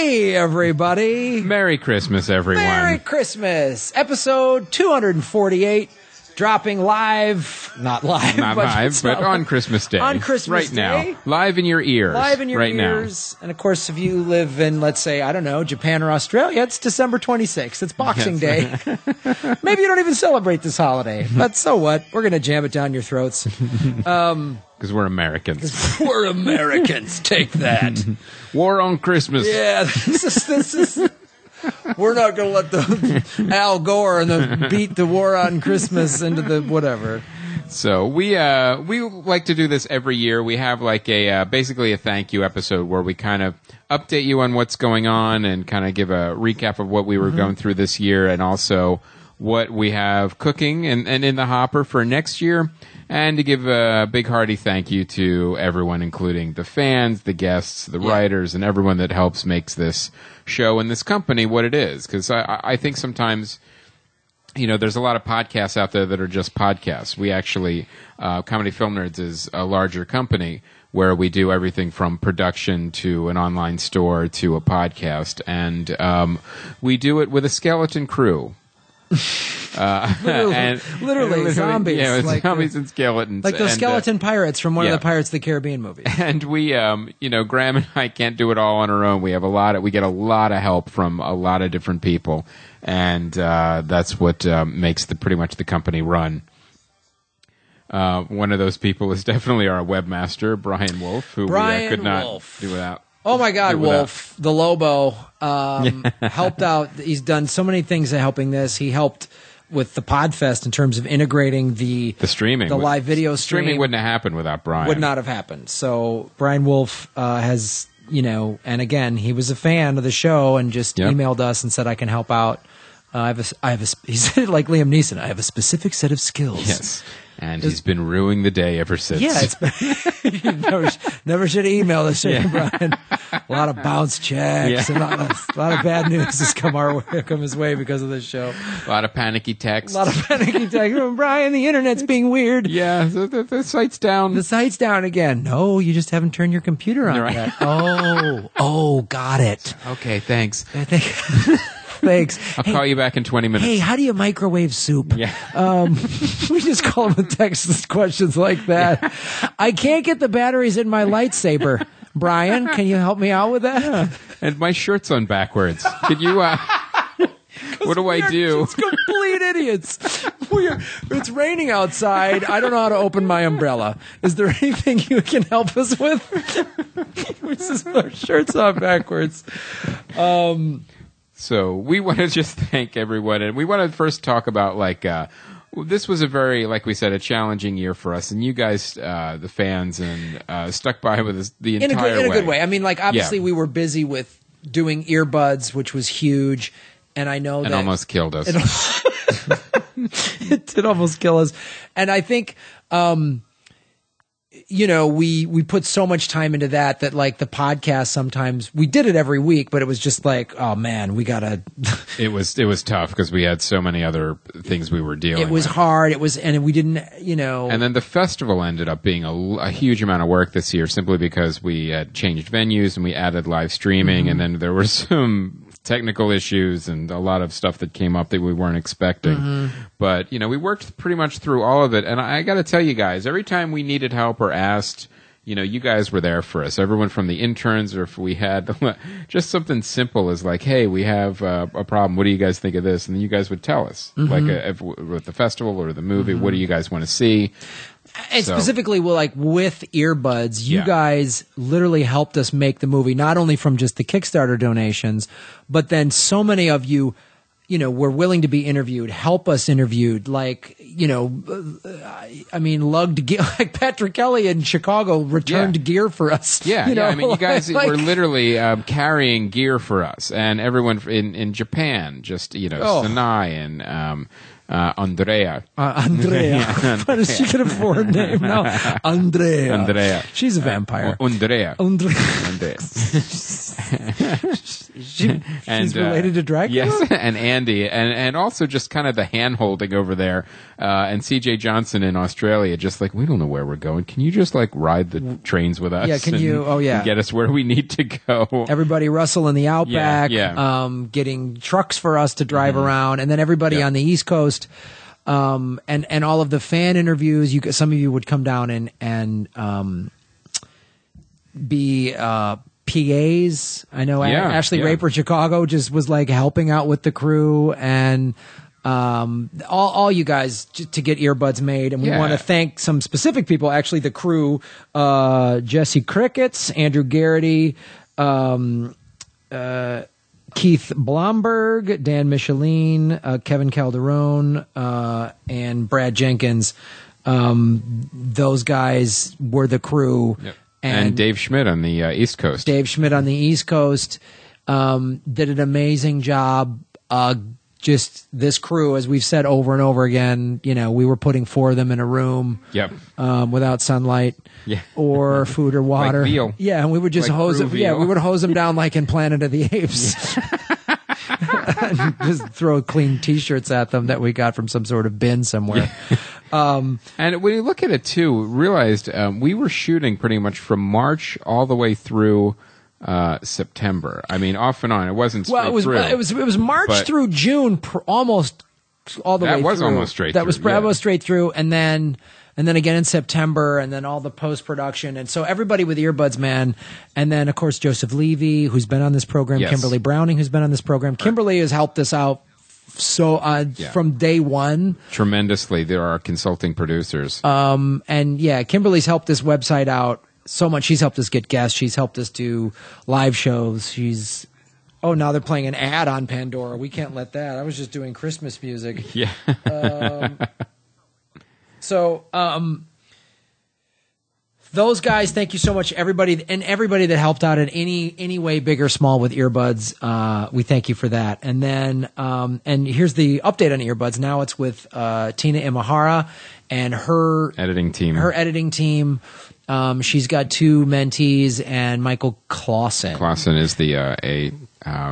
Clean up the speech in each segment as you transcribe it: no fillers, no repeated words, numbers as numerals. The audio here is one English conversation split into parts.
Hey, everybody. Merry Christmas, everyone. Merry Christmas. Episode 248. Dropping live. Not live. Not live, but on Christmas Day. On Christmas Day. Day. Now. Live in your ears. Live in your ears. Now. And, of course, if you live in, let's say, I don't know, Japan or Australia, it's December 26th. It's Boxing Day. Maybe you don't even celebrate this holiday. But so what? We're going to jam it down your throats. Because we're Americans. We're Americans. Take that. War on Christmas. Yeah, this is. We're not going to let the Al Gore and beat the war on Christmas into the whatever. So we like to do this every year. We have like a basically a thank you episode where we kind of update you on what's going on and kind of give a recap of what we were going through this year and also what we have cooking and in the hopper for next year. And to give a big hearty thank you to everyone, including the fans, the guests, the writers, and everyone that helps makes this show and this company what it is. Because I think sometimes, you know, there's a lot of podcasts out there that are just podcasts. We actually, Comedy Film Nerds is a larger company where we do everything from production to an online store to a podcast. And we do it with a skeleton crew. Literally zombies. Yeah, like zombies and skeletons. Like those skeleton pirates from one of the Pirates of the Caribbean movies. And we, Graham and I can't do it all on our own. We get a lot of help from a lot of different people. And that's what makes pretty much the company run. One of those people is definitely our webmaster, Brian Wolf, who we could not do without. Oh my God, Wolf, the Lobo, helped out. He's done so many things in helping this. He helped with the Podfest in terms of integrating the streaming, the live video stream. Streaming wouldn't have happened without Brian. Would not have happened. So Brian Wolf has, and again, he was a fan of the show and just emailed us and said, I can help out. He said it like Liam Neeson, I have a specific set of skills. Yes. And he's been ruining the day ever since. Yeah, never should have emailed us, Brian. A lot of bounce checks, and a lot of bad news has come his way because of this show. A lot of panicky texts. Brian, the internet's being weird. Yeah, the site's down. The site's down again. No, you just haven't turned your computer on yet. Oh, got it. Okay, thanks. Thanks. I'll call you back in 20 minutes. Hey, how do you microwave soup? Yeah. We just call them and text us questions like that. Yeah. I can't get the batteries in my lightsaber. Brian, can you help me out with that? Yeah. And my shirt's on backwards. Could you, what do I do? Just complete idiots. It's raining outside. I don't know how to open my umbrella. Is there anything you can help us with? Our shirt's on backwards. So we want to just thank everyone, and we want to first talk about this was a very, like we said, a challenging year for us, and you guys, the fans, and stuck by with us the entire way. In a good way. I mean, obviously we were busy with doing earbuds, which was huge, and I know that almost killed us. It did almost kill us, and I think. We put so much time into that the podcast sometimes we did it every week, but it was just oh man, we gotta. It was tough because we had so many other things we were dealing with. It was hard. And we didn't, And then the festival ended up being a huge amount of work this year simply because we had changed venues and we added live streaming, and then there were some technical issues and a lot of stuff that came up that we weren't expecting. But, we worked pretty much through all of it. And I got to tell you guys, every time we needed help or asked, you guys were there for us. Everyone from the interns, or if we had just something simple as hey, we have a problem. What do you guys think of this? And then you guys would tell us, with the festival or the movie, what do you guys want to see? And specifically, with earbuds, you guys literally helped us make the movie, not only from just the Kickstarter donations, but then so many of you, were willing to be interviewed, help us interviewed, lugged gear, like Patrick Kelly in Chicago returned gear for us. Yeah, you guys were literally carrying gear for us, and everyone in Japan, just Sanai and Andrea. Andrea. But she could afford a name now. Andrea. Andrea. She's a vampire. Andrea. Andrea. She's related to Dracula? Yes, and Andy. And also just kind of the hand-holding over there. And C.J. Johnson in Australia, just like, we don't know where we're going. Can you just, like, ride the trains with us? Yeah, can you? Oh, yeah. And get us where we need to go. Everybody Russell in the Outback. Yeah. Getting trucks for us to drive around. And then everybody on the East Coast. And all of the fan interviews. Some of you would come down and be PAs. I know Ashley Raper Chicago just was like helping out with the crew, and all you guys to get earbuds made. And we want to thank some specific people, actually the crew, Jesse Crickets, Andrew Garrity, Keith Blomberg, Dan Michelin, Kevin Calderon, and Brad Jenkins. Those guys were the crew. Yep. And Dave Schmidt on the East Coast. Dave Schmidt on the East Coast did an amazing job. Just this crew, as we've said over and over again, we were putting 4 of them in a room without sunlight or food or water. Like Veal. Yeah, and we would just hose them. Yeah, we would hose them down like in Planet of the Apes. And just throw clean T-shirts at them that we got from some sort of bin somewhere. And when you look at it too, realized we were shooting pretty much from March all the way through September. I mean, off and on. It wasn't straight through. It was March through June, almost all the way through. That was almost straight through. That was almost straight through, and then again in September, and then all the post-production. And so everybody with earbuds, man. And then, of course, Joseph Levy, who's been on this program, Kimberly Browning, who's been on this program. Kimberly has helped us out from day one. Tremendously. There are consulting producers. And Kimberly's helped this website out so much. She's helped us get guests. She's helped us do live shows. Now they're playing an ad on Pandora. We can't let that. I was just doing Christmas music. Yeah. Those guys, thank you so much, everybody that helped out in any way, big or small, with earbuds. We thank you for that. And then, and here's the update on earbuds. Now it's with Tina Imahara and her editing team. She's got 2 mentees, and Michael Clausen. Clausen is the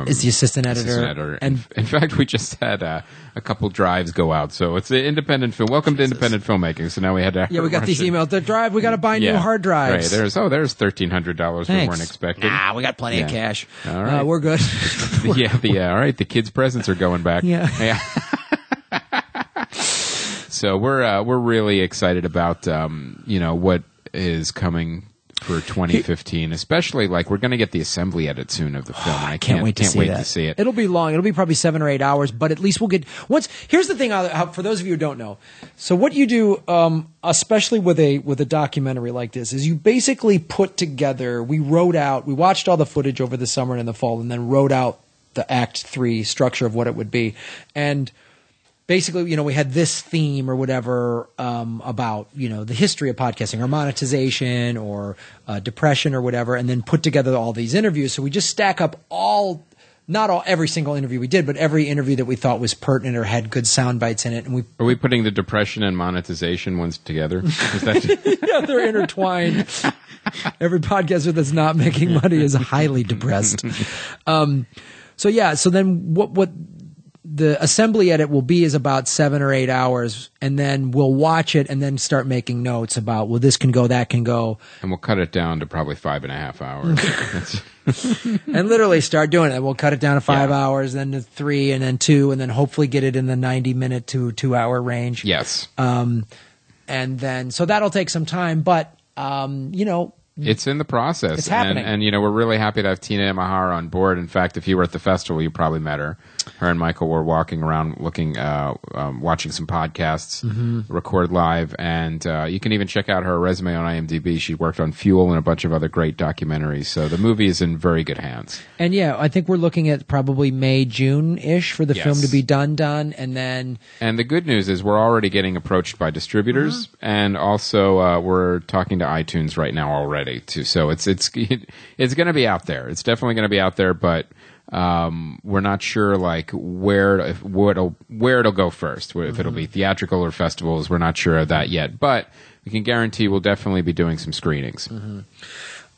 is the assistant editor. And in fact, we just had a couple drives go out, so it's the independent film. Welcome to independent filmmaking. So now we had to. Yeah, we got these emails. The drive, we got to buy new hard drives. Right. There's $1,300 we weren't expecting. Nah, we got plenty of cash. All right, we're good. All right. The kids' presents are going back. Yeah. So we're really excited about what is coming for 2015, especially like we're going to get the assembly edit soon of the film. And I can't wait to see it. It'll be long. It'll be probably 7 or 8 hours, but at least we'll get Here's the thing, for those of you who don't know. So what you do, especially with a documentary like this, is you basically put together. We watched all the footage over the summer and in the fall, and then wrote out the Act 3 structure of what it would be, and basically, we had this theme or whatever about, the history of podcasting or monetization or depression or whatever, and then put together all these interviews. So we just stack up every single interview we did, but every interview that we thought was pertinent or had good sound bites in it. And are we putting the depression and monetization ones together? Is that yeah, they're intertwined. Every podcaster that's not making money is highly depressed. So then what the assembly edit will be is about 7 or 8 hours, and then we'll watch it and then start making notes about, this can go, that can go. And we'll cut it down to probably 5.5 hours. And literally start doing it. We'll cut it down to 5 hours, then to 3, and then 2, and then hopefully get it in the 90-minute to 2-hour range. Yes. And then, so that'll take some time, but, it's in the process. It's happening. And we're really happy to have Tina Imahara on board. In fact, if you were at the festival, you probably met her. Her and Michael were walking around watching some podcasts, record live, and you can even check out her resume on IMDb. She worked on Fuel and a bunch of other great documentaries. So the movie is in very good hands. And I think we're looking at probably May, June-ish for the film to be done, and then... And the good news is we're already getting approached by distributors, and also we're talking to iTunes right now already, too. So it's going to be out there. It's definitely going to be out there, but... We're not sure like where it'll go first, if it'll be theatrical or festivals. We're not sure of that yet, but we can guarantee we'll definitely be doing some screenings.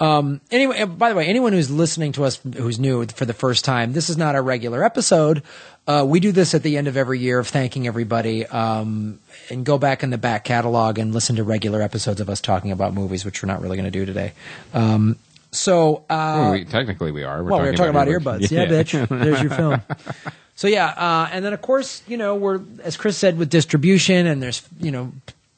Anyway, by the way, anyone who's listening to us who's new for the first time, this is not a regular episode. We do this at the end of every year of thanking everybody, and go back in the back catalog and listen to regular episodes of us talking about movies, which we're not really going to do today. Technically we are. We're talking about earbuds. Yeah, bitch. There's your film. So and then of course, we're, as Chris said, with distribution, and there's,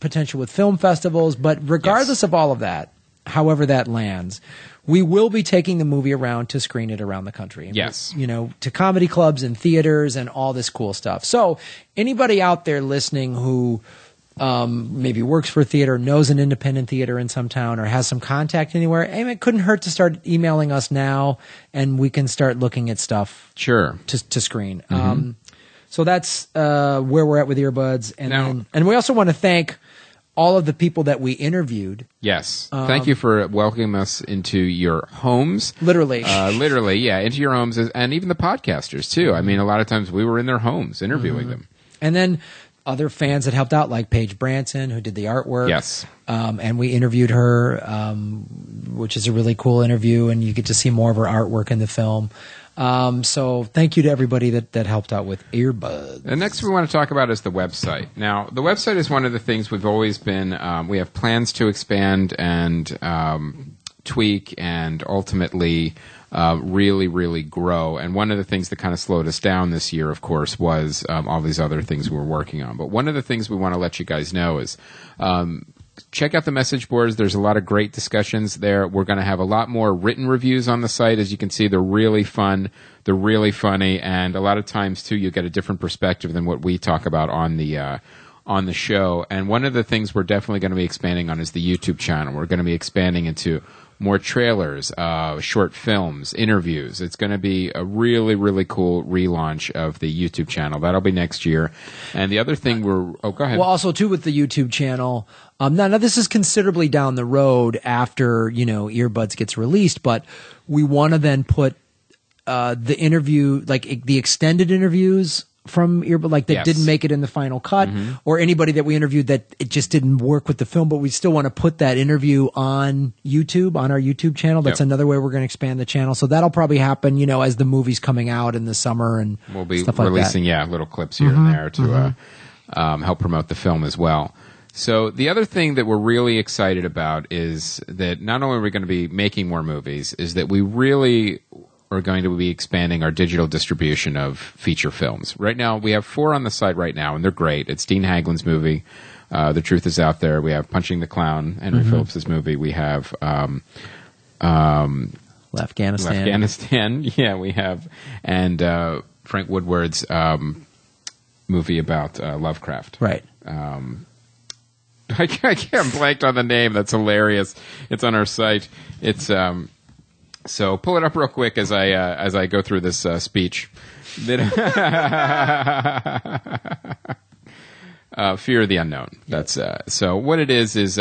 potential with film festivals, but regardless of all of that, however that lands, we will be taking the movie around to screen it around the country. Yes. To comedy clubs and theaters and all this cool stuff. So anybody out there listening who maybe works for a theater, knows an independent theater in some town, or has some contact anywhere, it couldn't hurt to start emailing us now, and we can start looking at stuff to screen. So that's where we're at with earbuds. And we also want to thank all of the people that we interviewed. Yes. Thank you for welcoming us into your homes. Literally. Into your homes, and even the podcasters, too. I mean, a lot of times we were in their homes interviewing them. And then other fans that helped out, like Paige Branson, who did the artwork. Yes. And we interviewed her, which is a really cool interview, and you get to see more of her artwork in the film. So thank you to everybody that helped out with earbuds. The next we want to talk about is the website. Now, the website is one of the things we've always been, we have plans to expand and tweak and ultimately really, really grow. And one of the things that kind of slowed us down this year, of course, was all these other things we were working on. But one of the things we want to let you guys know is check out the message boards. There's a lot of great discussions there. We're going to have a lot more written reviews on the site. As you can see, they're really fun. They're really funny. And a lot of times, too, you get a different perspective than what we talk about on the show. And one of the things we're definitely going to be expanding on is the YouTube channel. We're going to be expanding into more trailers, short films, interviews. It's going to be a really, really cool relaunch of the YouTube channel. That'll be next year. And the other thing go ahead. Well, also, too, with the YouTube channel, now this is considerably down the road after, Earbuds gets released, but we want to then put the interview, like the extended interviews from Earbud, like that didn't make it in the final cut, or anybody that we interviewed that it just didn't work with the film, but we still want to put that interview on YouTube, on our YouTube channel. That's another way we're going to expand the channel. So that'll probably happen, as the movie's coming out in the summer, and we'll be stuff like releasing, little clips here and there to help promote the film as well. So the other thing that we're really excited about is that not only are we going to be making more movies, is that we really are going to be expanding our digital distribution of feature films. Right now, we have 4 on the site right now, and they're great. It's Dean Haglin's movie, The Truth Is Out There. We have Punching the Clown, Henry Phillips' movie. We have Afghanistan. Yeah, we have. And Frank Woodward's movie about Lovecraft. Right. I can't blanked on the name. That's hilarious. It's on our site. It's so pull it up real quick as I go through this speech. Fear of the Unknown. That's so what it is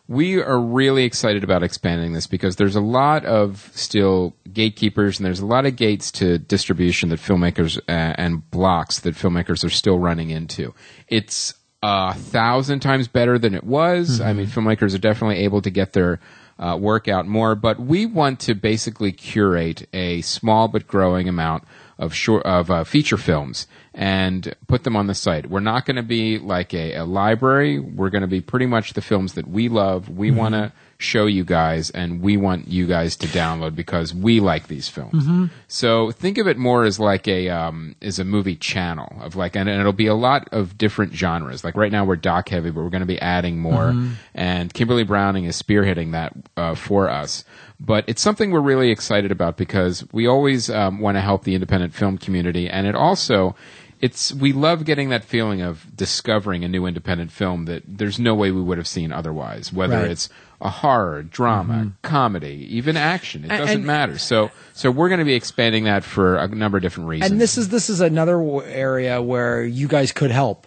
we are really excited about expanding this because there's a lot of still gatekeepers and there's a lot of gates to distribution that filmmakers and blocks that filmmakers are still running into. It's 1,000 times better than it was. I mean, filmmakers are definitely able to get their work out more, but we want to basically curate a small but growing amount of feature films and put them on the site. We're not going to be like a library. We're going to be pretty much the films that we love. We want to show you guys, and we want you guys to download because we like these films. So think of it more as like a movie channel of like, and it'll be a lot of different genres. Like right now we're doc heavy, but we're going to be adding more. And Kimberly Browning is spearheading that for us. But it's something we're really excited about because we always want to help the independent film community, and it also. We love getting that feeling of discovering a new independent film that there's no way we would have seen otherwise, whether it's a horror, drama, comedy, even action. It doesn't matter. So we're going to be expanding that for a number of different reasons. And this is another area where you guys could help.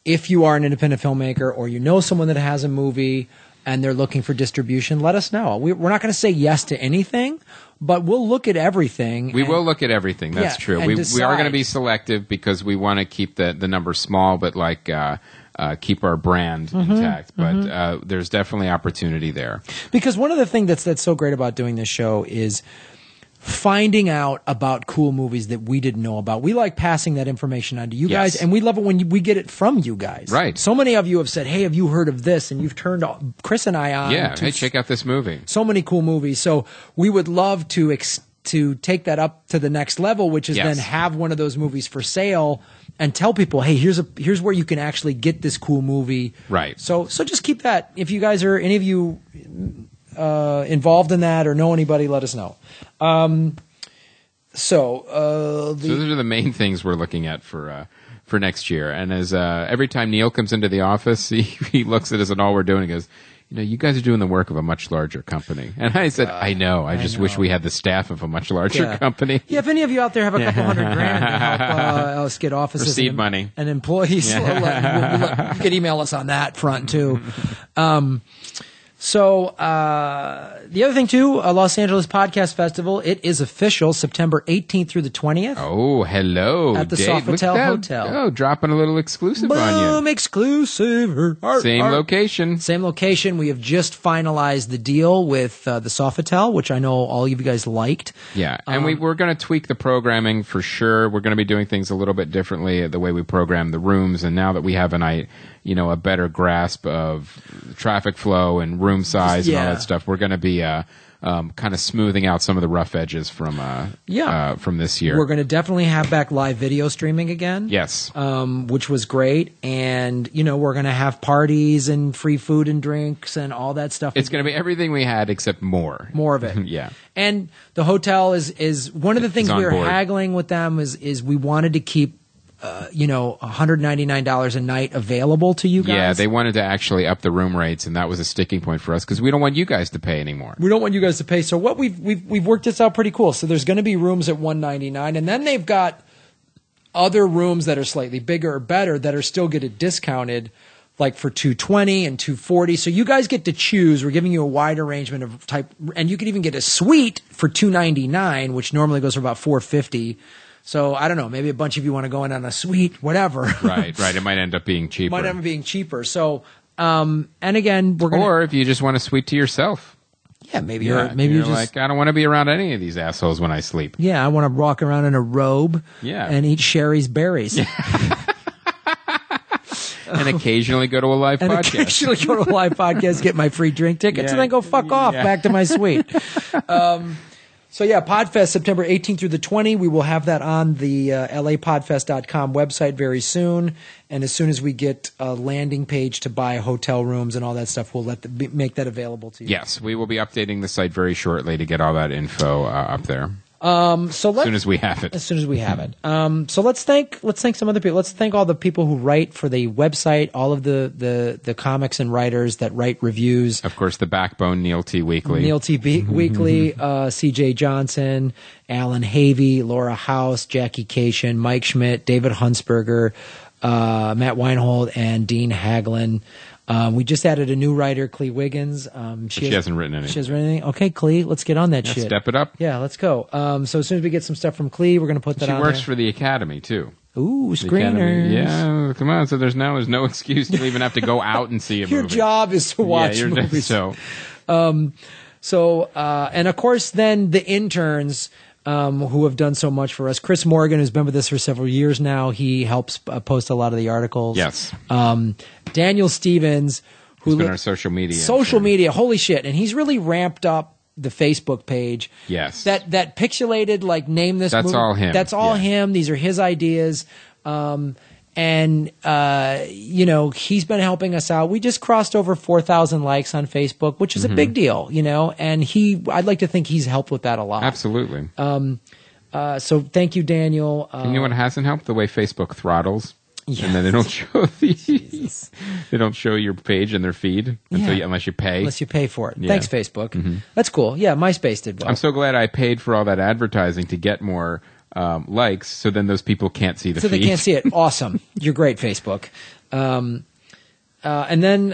If you are an independent filmmaker or you know someone that has a movie and they're looking for distribution, let us know. We're not going to say yes to anything, but we'll look at everything. We will look at everything. That's true. We are going to be selective because we want to keep the number small, but keep our brand intact. But there's definitely opportunity there. Because one of the things that's so great about doing this show is finding out about cool movies that we didn't know about. We like passing that information on to you guys, and we love it when we get it from you guys. Right. So many of you have said, hey, have you heard of this? And you've turned Chris and I on. Yeah, hey, check out this movie. So many cool movies. So we would love to take that up to the next level, which is then have one of those movies for sale and tell people, hey, here's where you can actually get this cool movie. Right. So just keep that. If you guys are, any of you involved in that or know anybody, let us know. So those are the main things we're looking at for next year. And as every time Neil comes into the office, he looks at us and all we're doing is, you guys are doing the work of a much larger company. And I said, I know. I just wish we had the staff of a much larger company. Yeah, if any of you out there have a couple $100,000 to help us get offices seed money and employees, you can email us on that front too. So the other thing too, Los Angeles Podcast Festival, it is official, September 18th through the 20th. Oh, hello, at the Sofitel Hotel. Oh, dropping a little exclusive on you. Exclusive. Same location. Same location. We have just finalized the deal with the Sofitel, which I know all of you guys liked. Yeah, and we're going to tweak the programming for sure. We're going to be doing things a little bit differently, the way we program the rooms, and now that we have a better grasp of traffic flow and room size and all that stuff, we're going to be kind of smoothing out some of the rough edges from this year. We're going to definitely have back live video streaming again. Yes. Which was great. And, we're going to have parties and free food and drinks and all that stuff. It's going to be everything we had except more. More of it. Yeah. And the hotel is one of the things we were haggling with them is we wanted to keep $199 a night available to you guys. Yeah, they wanted to actually up the room rates, and that was a sticking point for us because we don't want you guys to pay anymore. We don't want you guys to pay. So what we've worked this out pretty cool. So there's going to be rooms at $199, and then they've got other rooms that are slightly bigger or better that are still getting discounted, like for $220 and $240. So you guys get to choose. We're giving you a wide arrangement of type, and you can even get a suite for $299, which normally goes for about $450. So I don't know, maybe a bunch of you want to go in on a suite, whatever. Right. It might end up being cheaper. So, and again, we're going to... Or if you just want a suite to yourself. Yeah, maybe you're just... like, I don't want to be around any of these assholes when I sleep. Yeah, I want to walk around in a robe and eat Sherry's berries. And occasionally go to a live podcast. Get my free drink tickets, and then go fuck off back to my suite. So yeah, Podfest, September 18th through the 20th. We will have that on the lapodfest.com website very soon. And as soon as we get a landing page to buy hotel rooms and all that stuff, we'll make that available to you. Yes, we will be updating the site very shortly to get all that info up there. As soon as we have it. So let's thank some other people. Let's thank all the people who write for the website, all of the comics and writers that write reviews. Of course, the backbone, Neil T. Weekly, CJ Johnson, Alan Havey, Laura House, Jackie Cation, Mike Schmidt, David Huntsberger, Matt Weinhold, and Dean Haglin. We just added a new writer, Clee Wiggins. She hasn't written anything. She hasn't written anything? Okay, Clee, let's get on that shit. Step it up. Yeah, let's go. So as soon as we get some stuff from Clee, we're going to put that on there. She works for the Academy, too. Ooh, screeners. Yeah, come on. So there's no excuse to even have to go out and see a movie. Your job is to watch movies. And of course, then the interns... who have done so much for us. Chris Morgan, who's been with us for several years now, he helps post a lot of the articles. Yes. Daniel Stevens, who's been our social media. Holy shit. And he's really ramped up the Facebook page. Yes. That pixelated, name this movie. That's all him. That's all him. These are his ideas. He's been helping us out. We just crossed over 4,000 likes on Facebook, which is a big deal, and I'd like to think he's helped with that a lot. Absolutely. So thank you, Daniel. You know what hasn't helped? The way Facebook throttles. Yeah. And then they don't show they don't show your page in their feed unless you pay. Unless you pay for it. Yeah. Thanks, Facebook. Mm-hmm. That's cool. Yeah, MySpace did well. I'm so glad I paid for all that advertising to get more likes, so then those people can't see the feed. So they can't see it. Awesome. You're great, Facebook. And then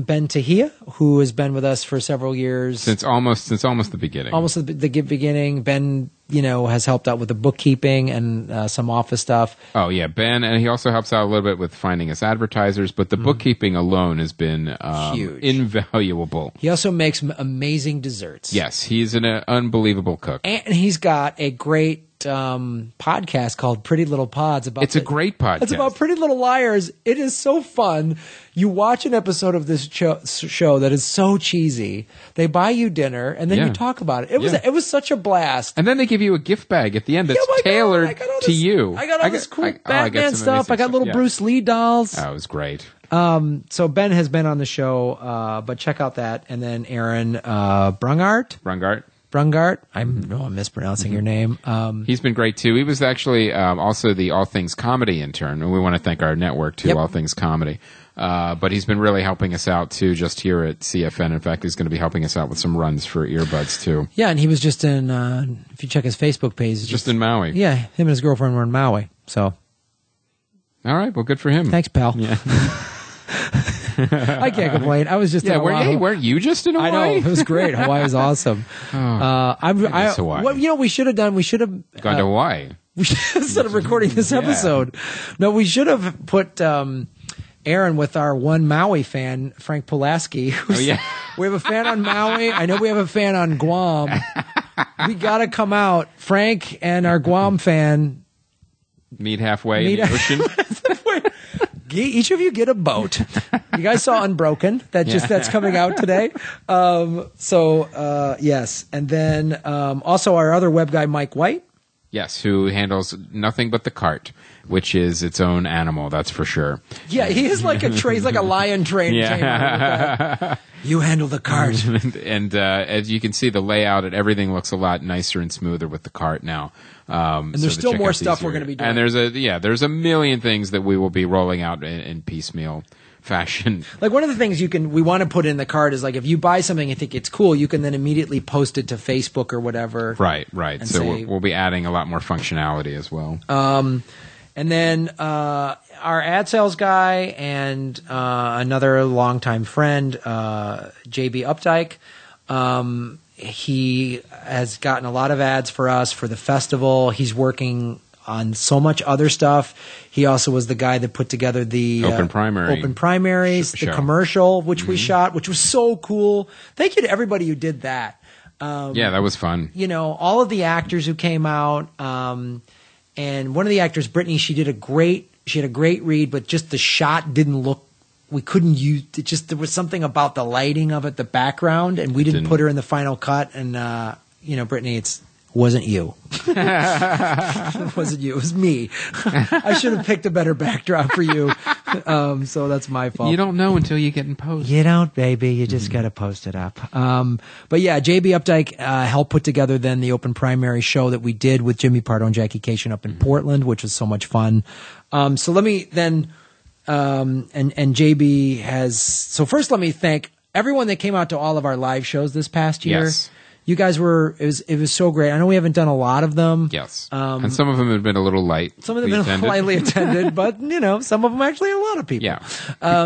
Ben Tahia, who has been with us for several years. Since almost the beginning. Almost the beginning. Ben, has helped out with the bookkeeping and some office stuff. Oh, yeah, Ben. And he also helps out a little bit with finding us advertisers. But the bookkeeping alone has been huge. Invaluable. He also makes amazing desserts. Yes, he's an unbelievable cook. And he's got a great podcast called Pretty Little Pods. It's a great podcast. It's about Pretty Little Liars. It is so fun. You watch an episode of this show that is so cheesy. They buy you dinner, and then you talk about it. It was such a blast. And then they give you a gift bag at the end that's tailored to you. I got all this cool Batman stuff. I got little Bruce Lee dolls. That was great. So Ben has been on the show, but check out that. And then Aaron Brungart. I know I'm mispronouncing your name. He's been great too. He was actually also the All Things Comedy intern, and we want to thank our network too, All Things Comedy. But he's been really helping us out too, just here at CFN. In fact, he's going to be helping us out with some runs for earbuds too. Yeah, and he was just in. If you check his Facebook page, just in Maui. Yeah, him and his girlfriend were in Maui. So, all right, well, good for him. Thanks, pal. Yeah. I can't complain. I was just in weren't you just in Hawaii? I know, it was great. Hawaii was awesome. Hawaii. What we should have done? We should have gone to Hawaii. Instead of recording this episode. No, we should have put Aaron with our one Maui fan, Frank Pulaski. We have a fan on Maui. I know we have a fan on Guam. We got to come out, Frank and our Guam fan. Meet halfway in the ocean. Each of you get a boat. You guys saw Unbroken. That's coming out today. Yes. And then also our other web guy, Mike White. Yes, who handles nothing but the cart, which is its own animal, that's for sure. Yeah, he is like he's like a lion trained. Yeah. You handle the cart. And as you can see, the layout and everything looks a lot nicer and smoother with the cart now. And there's still more stuff we're going to be doing. And there's a million things that we will be rolling out in piecemeal fashion. Like one of the things we want to put in the cart is like if you buy something and think it's cool, you can then immediately post it to Facebook or whatever. Right. So we'll be adding a lot more functionality as well. And then our ad sales guy and another longtime friend, JB Updike, he has gotten a lot of ads for us for the festival. He's working on so much other stuff. He also was the guy that put together the Open Primaries, the commercial, which we shot, which was so cool. Thank you to everybody who did that. That was fun. All of the actors who came out, and one of the actors, Brittany, she had a great read, but just the shot didn't look. We couldn't use it. Just there was something about the lighting of it, the background, and we didn't put her in the final cut. And Brittany, wasn't you. It wasn't you. It was me. I should have picked a better backdrop for you. So that's my fault. You don't know until you get in post. You don't, baby. You just got to post it up. But yeah, JB Updike helped put together then the open primary show that we did with Jimmy Pardo and Jackie Cation up in Portland, which was so much fun. So let me then, and JB has, so first let me thank everyone that came out to all of our live shows this past year. Yes. You guys it was so great. I know we haven't done a lot of them. Yes. And some of them have been a little light. Some of them have been lightly attended, but, some of them actually a lot of people. Yeah.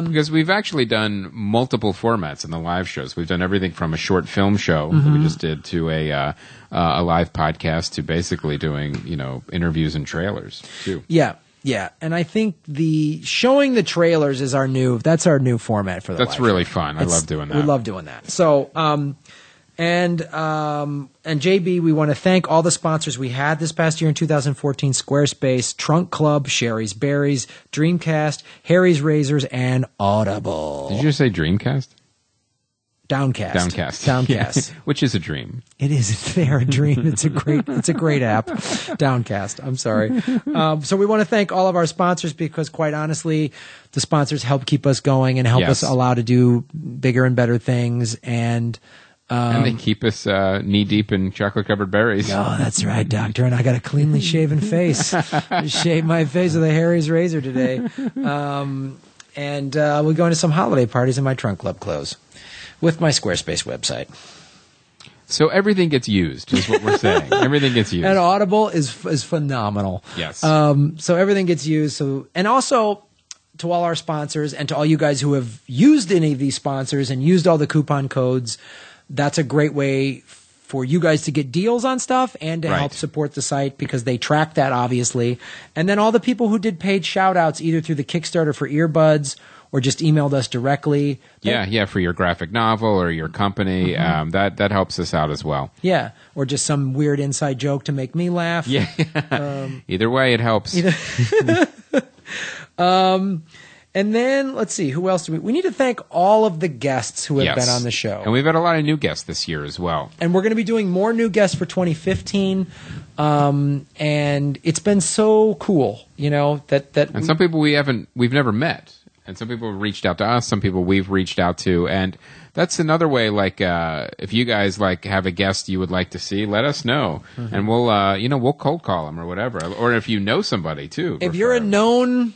Because we've actually done multiple formats in the live shows. We've done everything from a short film show that we just did to a live podcast to basically doing, interviews and trailers too. Yeah. Yeah, and I think showing the trailers is our new format for the That's really fun. I love doing that. We love doing that. So, and JB, we want to thank all the sponsors we had this past year in 2014: Squarespace, Trunk Club, Sherry's Berries, Dreamcast, Harry's Razors, and Audible. Did you just say Dreamcast? Downcast. Yeah. Which is a dream. It is. They are a dream. It's a great app. Downcast. I'm sorry. So we want to thank all of our sponsors because quite honestly, the sponsors help keep us going and help us allow to do bigger and better things. And they keep us knee deep in chocolate covered berries. Oh, that's right, doctor. And I got a cleanly shaven face. I shaved my face with a Harry's razor today. And we're going to some holiday parties in my Trunk Club clothes. With my Squarespace website. So everything gets used, is what we're saying. Everything gets used. And Audible is phenomenal. Yes. So everything gets used. And also, to all our sponsors and to all you guys who have used any of these sponsors and used all the coupon codes. That's a great way for you guys to get deals on stuff and to help support the site because they track that, obviously. And then all the people who did paid shout-outs either through the Kickstarter for earbuds or just emailed us directly. Yeah, for your graphic novel or your company. That helps us out as well. Yeah, or just some weird inside joke to make me laugh. Yeah. Either way, it helps. And then, let's see, who else do we need to thank all of the guests who have been on the show. And we've had a lot of new guests this year as well. And we're going to be doing more new guests for 2015. And it's been so cool, that some people we've never met. And some people have reached out to us, some people we've reached out to. And that's another way, if you guys have a guest you would like to see, let us know. And we'll cold call them or whatever. Or if you know somebody too. If you're a known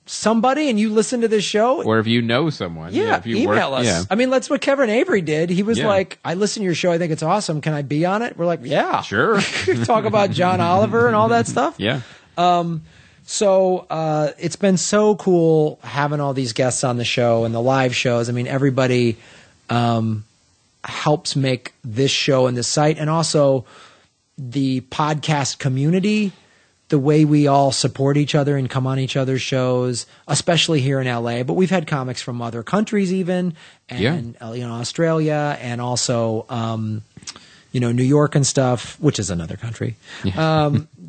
somebody and you listen to this show, or if you know someone, if you email us. Yeah. I mean, that's what Kevin Avery did. He was like, I listen to your show, I think it's awesome, can I be on it? We're like, yeah, sure. Talk about John Oliver and all that stuff. So it's been so cool having all these guests on the show and the live shows. I mean, everybody helps make this show and this site, and also the podcast community, the way we all support each other and come on each other's shows, especially here in LA. But we've had comics from other countries even, and Australia, and also New York and stuff, which is another country.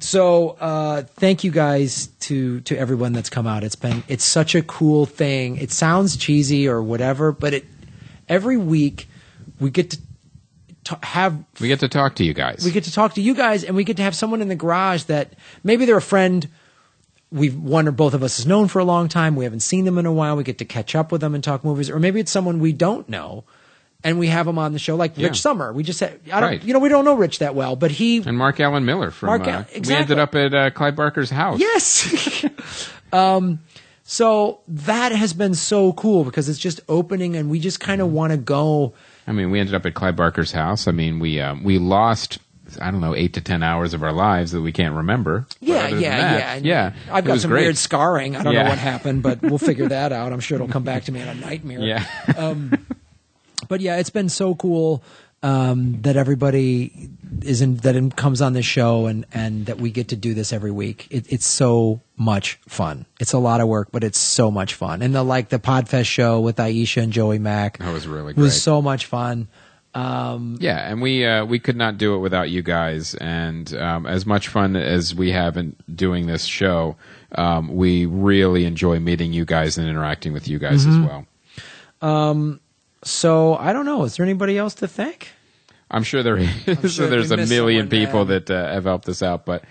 So thank you guys to everyone that's come out. It's such a cool thing. It sounds cheesy or whatever, but every week we get to we get to talk to you guys. We get to talk to you guys, and we get to have someone in the garage that maybe they're a friend one or both of us has known for a long time. We haven't seen them in a while. We get to catch up with them and talk movies, or maybe it's someone we don't know. And we have him on the show, like Rich Sommer. We just said, we don't know Rich that well, but he and Mark Allen Miller from. Exactly. We ended up at Clyde Barker's house. Yes. So that has been so cool because it's just opening, and we just kind of want to go. I mean, we ended up at Clyde Barker's house. I mean, we lost, 8 to 10 hours of our lives that we can't remember. Yeah. I've got some weird scarring. I don't know what happened, but we'll figure that out. I'm sure it'll come back to me in a nightmare. Yeah. But yeah, it's been so cool that everybody comes on this show and that we get to do this every week. It's so much fun. It's a lot of work, but it's so much fun. And the Podfest show with Aisha and Joey Mack, that was really great. Was so much fun. And we could not do it without you guys. And as much fun as we have in doing this show, we really enjoy meeting you guys and interacting with you guys as well. So I don't know. Is there anybody else to thank? I'm sure there is. So there's a million people that have helped us out. But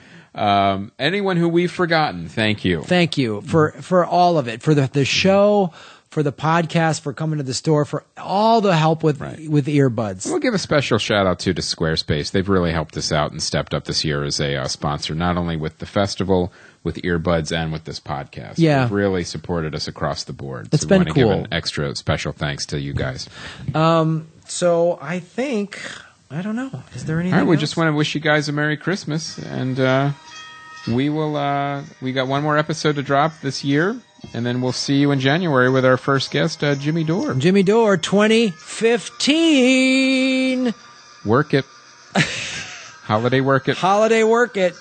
anyone who we've forgotten, thank you. Thank you for all of it, for the show, for the podcast, for coming to the store, for all the help with earbuds. We'll give a special shout out to Squarespace. They've really helped us out and stepped up this year as a sponsor, not only with the festival, with earbuds, and with this podcast. Yeah. They've really supported us across the board. It's been cool. Give an extra special thanks to you guys. So I think, I don't know. Is there anything All right, we else? just want to wish you guys a Merry Christmas, and we got one more episode to drop this year, and then we'll see you in January with our first guest, Jimmy Dore. Jimmy Dore, 2015. Work it. Holiday work it. Holiday work it.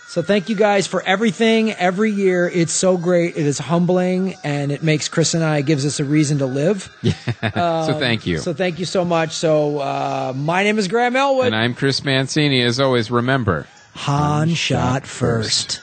So thank you guys for everything every year. It's so great. It is humbling, and it makes Chris and I, gives us a reason to live. So thank you. So thank you so much. So my name is Graham Elwood. And I'm Chris Mancini. As always, remember, Han shot first.